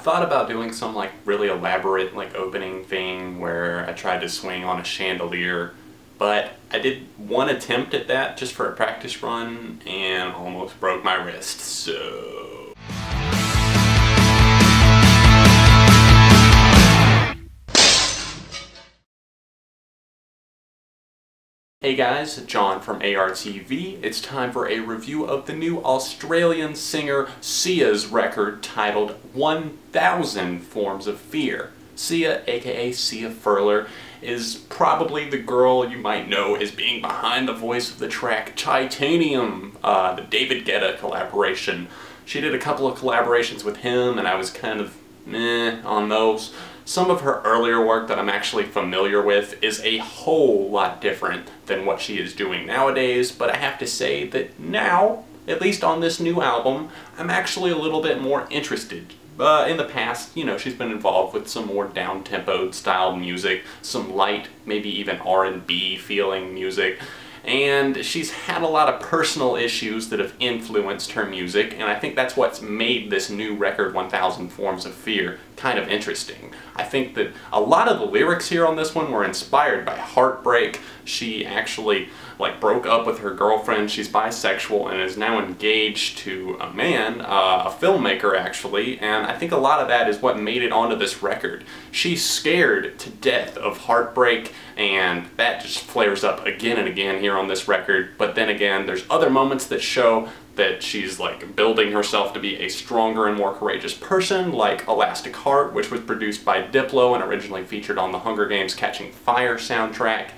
thought about doing some like really elaborate like opening thing where I tried to swing on a chandelier, but I did one attempt at that just for a practice run and almost broke my wrist, so... Hey guys, John from ARTV. It's time for a review of the new Australian singer Sia's record titled 1000 Forms of Fear. Sia, aka Sia Furler, is probably the girl you might know as being behind the voice of the track Titanium, the David Guetta collaboration. She did a couple of collaborations with him and I was kind of meh on those. Some of her earlier work that I'm actually familiar with is a whole lot different than what she is doing nowadays, but I have to say that now, at least on this new album, I'm actually a little bit more interested. In the past, you know, she's been involved with some more down-tempoed style music, some light, maybe even R&B feeling music, and she's had a lot of personal issues that have influenced her music, and I think that's what's made this new record 1000 Forms of Fear kind of interesting. I think that a lot of the lyrics here on this one were inspired by heartbreak. She actually broke up with her girlfriend. She's bisexual and is now engaged to a man, a filmmaker actually, and I think a lot of that is what made it onto this record. She's scared to death of heartbreak, and that just flares up again and again here on this record, but then again there's other moments that show that she's building herself to be a stronger and more courageous person, like Elastic Heart, which was produced by Diplo and originally featured on the Hunger Games Catching Fire soundtrack.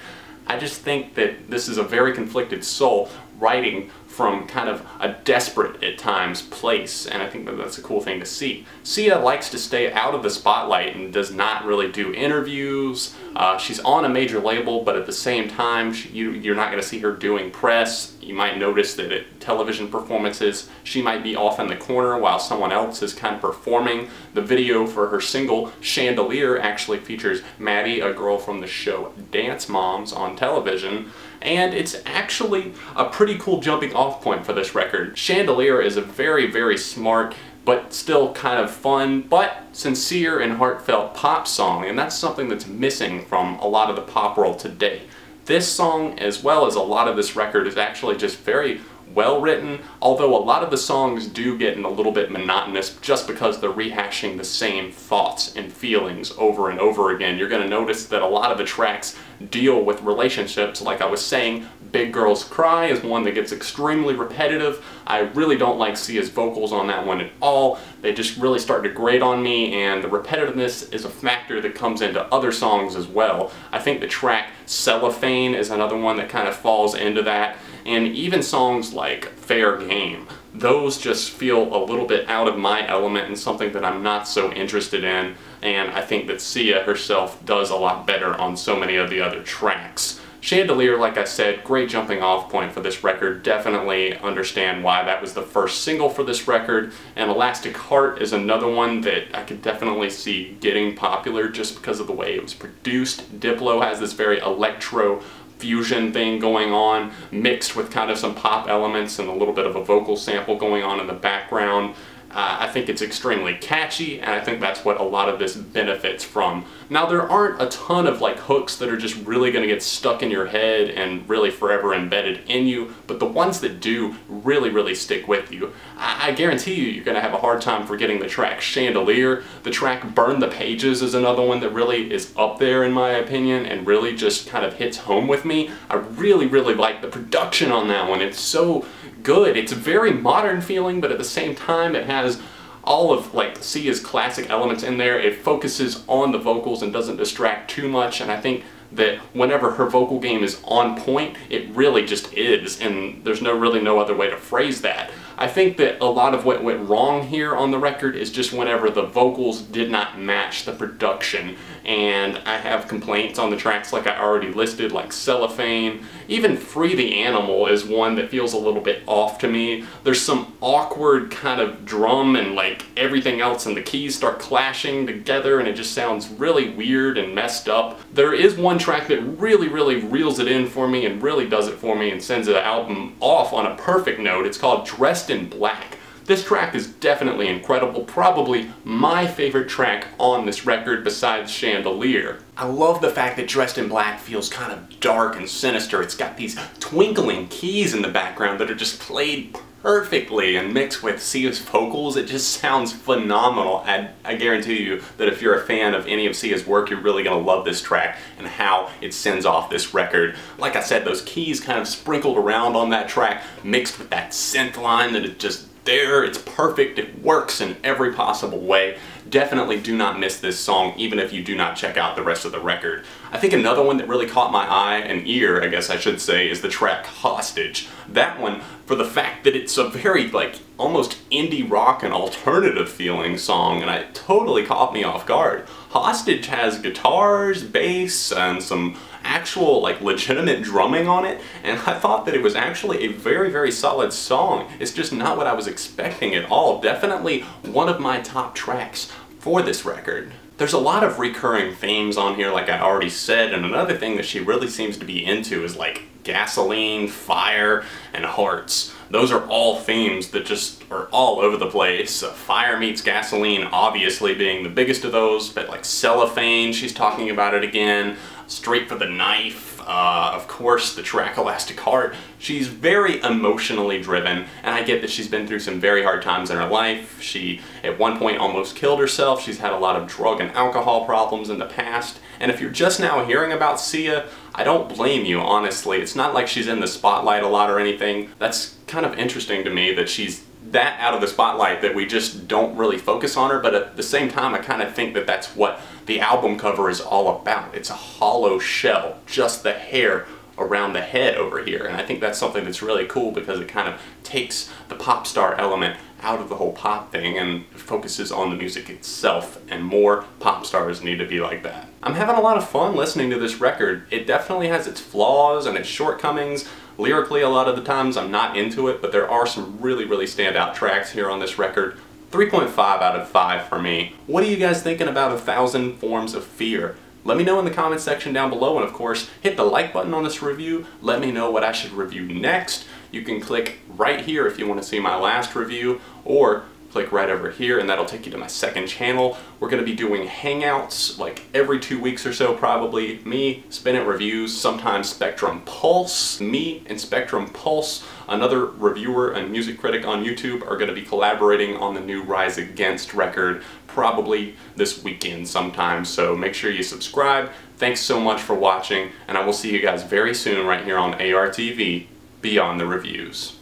I just think that this is a very conflicted soul writing from kind of a desperate, at times, place, and I think that that's a cool thing to see. Sia likes to stay out of the spotlight and does not really do interviews. She's on a major label, but at the same time, you're not going to see her doing press. You might notice that at television performances, she might be off in the corner while someone else is kind of performing. The video for her single, Chandelier, actually features Maddie, a girl from the show Dance Moms on television, and it's actually a pretty cool jumping off point for this record. Chandelier is a very, very smart but still kind of fun but sincere and heartfelt pop song, and that's something that's missing from a lot of the pop world today. This song, as well as a lot of this record, is actually just very well written, although a lot of the songs do get a little bit monotonous just because they're rehashing the same thoughts and feelings over and over again. You're going to notice that a lot of the tracks deal with relationships. Like I was saying, Big Girls Cry is one that gets extremely repetitive. I really don't like Sia's vocals on that one at all. They just really start to grate on me, and the repetitiveness is a factor that comes into other songs as well. I think the track Cellophane is another one that kind of falls into that, and even songs like Fair Game. Those just feel a little bit out of my element and something that I'm not so interested in, and I think that Sia herself does a lot better on so many of the other tracks. Chandelier, like I said, great jumping off point for this record. Definitely understand why that was the first single for this record. And Elastic Heart is another one that I could definitely see getting popular just because of the way it was produced. Diplo has this very electro fusion thing going on, mixed with kind of some pop elements and a little bit of a vocal sample going on in the background. I think it's extremely catchy, and I think that's what a lot of this benefits from. Now, there aren't a ton of hooks that are just really going to get stuck in your head and really forever embedded in you, but the ones that do really, really stick with you. I guarantee you're going to have a hard time forgetting the track Chandelier. The track Burn the Pages is another one that really is up there in my opinion and really just kind of hits home with me. I really, really like the production on that one. It's so good. It's a very modern feeling, but at the same time it has all of Sia's classic elements in there. It focuses on the vocals and doesn't distract too much, and I think that whenever her vocal game is on point, it really just is, and there's really no other way to phrase that. I think that a lot of what went wrong here on the record is just whenever the vocals did not match the production, and I have complaints on the tracks like I already listed, like Cellophane. Even Free the Animal is one that feels a little bit off to me. There's some awkward kind of drum and everything else, and the keys start clashing together and it just sounds really weird and messed up. There is one track that really, really reels it in for me and really does it for me and sends the album off on a perfect note. It's called Dressed in Black. This track is definitely incredible, probably my favorite track on this record besides Chandelier. I love the fact that Dressed in Black feels kind of dark and sinister. It's got these twinkling keys in the background that are just played perfectly, and mixed with Sia's vocals, it just sounds phenomenal. I guarantee you that if you're a fan of any of Sia's work, you're really going to love this track and how it sends off this record. Like I said, those keys kind of sprinkled around on that track, mixed with that synth line that is just there. It's perfect. It works in every possible way. Definitely do not miss this song, even if you do not check out the rest of the record. I think another one that really caught my eye and ear, I guess I should say, is the track Hostage. That one, for the fact that it's a very, like, almost indie rock and alternative feeling song, and it totally caught me off guard. Hostage has guitars, bass, and some actual, like, legitimate drumming on it, and I thought that it was actually a very, very solid song. It's just not what I was expecting at all. Definitely one of my top tracks for this record. There's a lot of recurring themes on here, like I already said, and another thing that she really seems to be into is like gasoline, fire, and hearts. Those are all themes that just are all over the place. Fire meets gasoline obviously being the biggest of those, but like Cellophane, she's talking about it again. Straight for the Knife, of course the track Elastic Heart. She's very emotionally driven, and I get that she's been through some very hard times in her life. She at one point almost killed herself. She's had a lot of drug and alcohol problems in the past, and if you're just now hearing about Sia, I don't blame you, honestly. It's not like she's in the spotlight a lot or anything. That's kind of interesting to me that she's that out of the spotlight that we just don't really focus on her, but at the same time I kind of think that that's what the album cover is all about. It's a hollow shell, just the hair around the head over here, and I think that's something that's really cool because it kind of takes the pop star element out of the whole pop thing and focuses on the music itself, and more pop stars need to be like that. I'm having a lot of fun listening to this record. It definitely has its flaws and its shortcomings. Lyrically, a lot of the times I'm not into it, but there are some really, really standout tracks here on this record. 3.5 out of 5 for me. What are you guys thinking about 1,000 Forms of Fear? Let me know in the comment section down below, and of course, hit the like button on this review. Let me know what I should review next. You can click right here if you want to see my last review, or click right over here and that'll take you to my second channel. We're going to be doing hangouts like every 2 weeks or so probably. Me, Spin It Reviews, sometimes Spectrum Pulse. Me and Spectrum Pulse, another reviewer and music critic on YouTube, are going to be collaborating on the new Rise Against record probably this weekend sometime, so make sure you subscribe. Thanks so much for watching, and I will see you guys very soon right here on ARTV Beyond the Reviews.